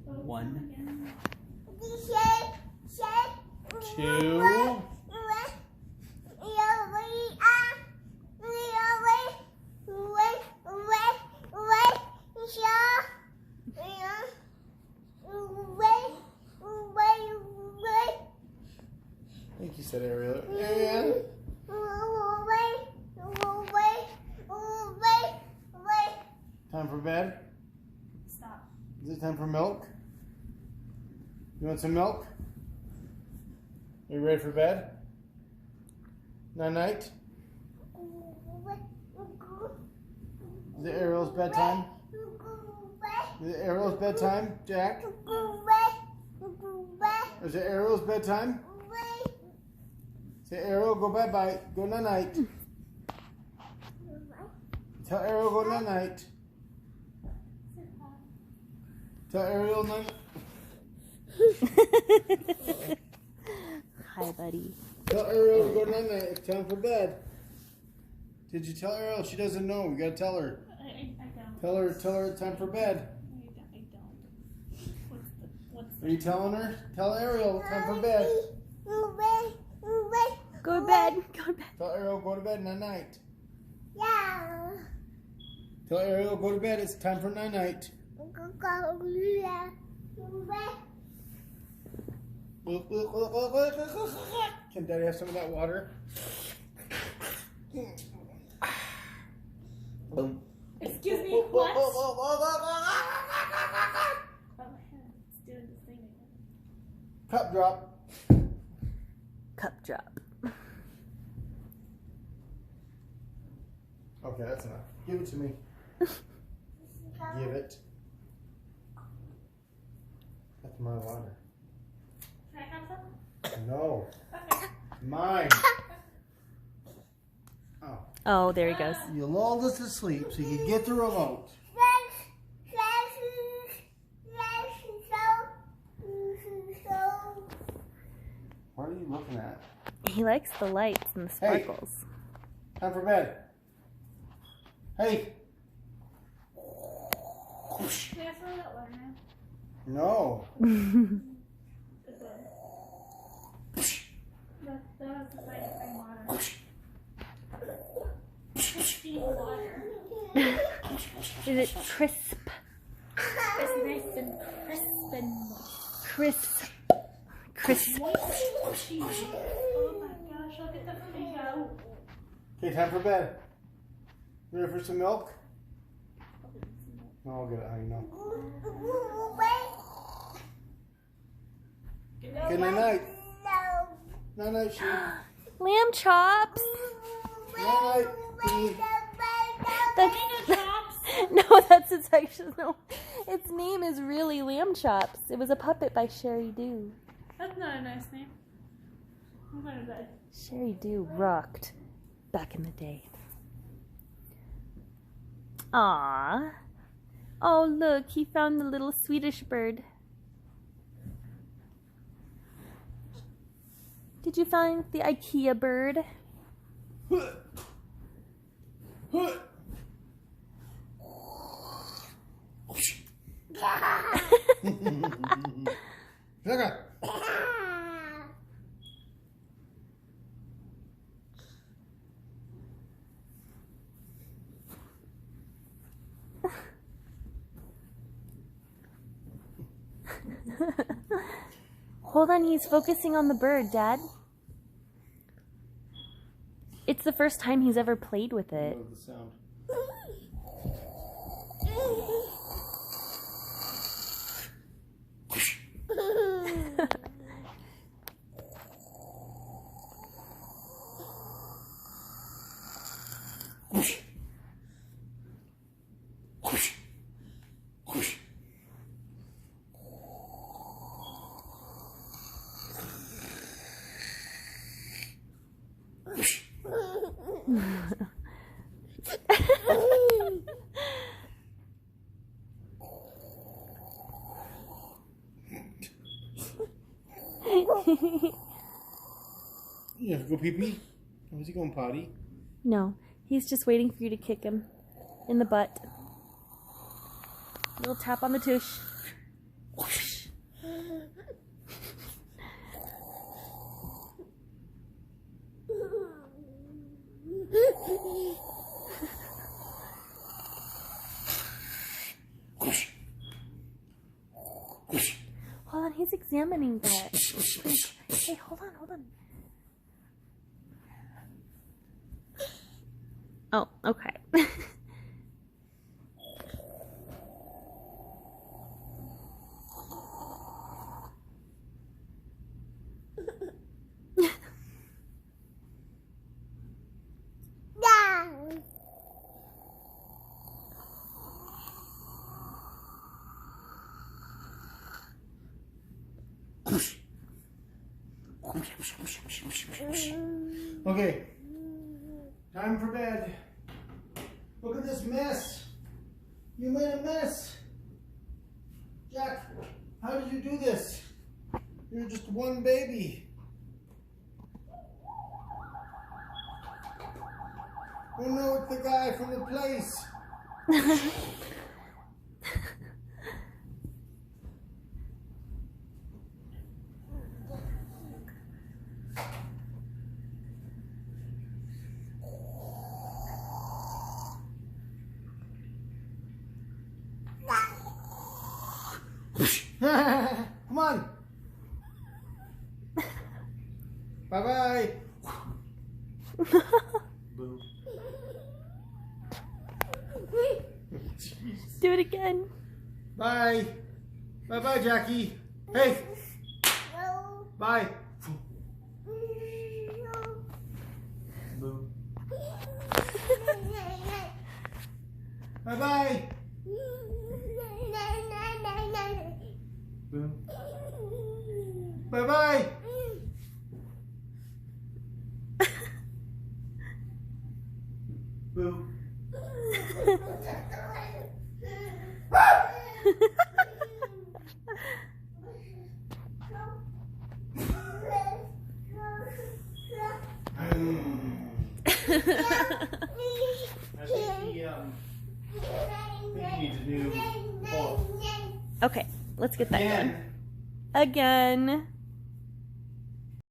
1, 2. I think you said Ariel. Ariel. Time for bed? Stop. Is it time for milk? You want some milk? Are you ready for bed? Night? Is it Ariel's bedtime? Is it Ariel's bedtime, Jack? Is it Ariel's bedtime? Say Ariel, go bye-bye. Go night-night. Tell Ariel go night-night. Tell Ariel night. Hi, buddy. Tell Ariel to go night-night. It's time for bed. Did you tell Ariel? She doesn't know. We gotta tell her. I don't. Tell her it's time for bed. I don't. What's Are you telling her? Tell Ariel, time for bed. Go to bed. Go to bed. Tell Ariel, go to bed night-night. Yeah. Tell Ariel, go to bed. It's time for night-night. Can Daddy have some of that water? Excuse me, what? Oh, it's doing this thing again. Cup drop. Cup drop. Okay, that's enough. Give it to me. Give it. That's my water. Can I have some? No. Okay. Mine. Oh. Oh, there he goes. You lulled us to sleep so you could get the remote. What are you looking at? He likes the lights and the sparkles. Time for bed. Hey. Can I throw that water now? No. This one. That was the sign of water. Pristine water. Is it crisp? It's nice and crisp and moist. Crisp. Crisp. Oh my gosh, look at the fish out. Okay, time for bed. Ready for some milk? No, I'll get it, honey. No. Good night. Night night, she. Lamb chops. Night night. That's, no, that's its actual no. Its name is really Lamb Chops. It was a puppet by Sherry Dew. That's not a nice name. I'm going to bed. Sherry Dew rocked back in the day. Aww. Oh, look, he found the little Swedish bird. Did you find the Ikea bird? Hold on, he's focusing on the bird, Dad. It's the first time he's ever played with it. The sound. You have to go pee-pee? Or is he going potty? No, he's just waiting for you to kick him in the butt. Little tap on the tush. Hold on, he's examining that. Hey, hold on. Oh, okay. Okay, time for bed. Look at this mess. You made a mess. Jack, how did you do this? You're just one baby. Oh no, it's the guy from the place. Come on. Bye-bye. Boo. Do it again. Bye. Bye-bye, Jackie. Hey. Bye. Boo. Bye-bye. Boo. Bye-bye. Boo. I think he needs a new ball. Okay, let's get that Again. going. Again.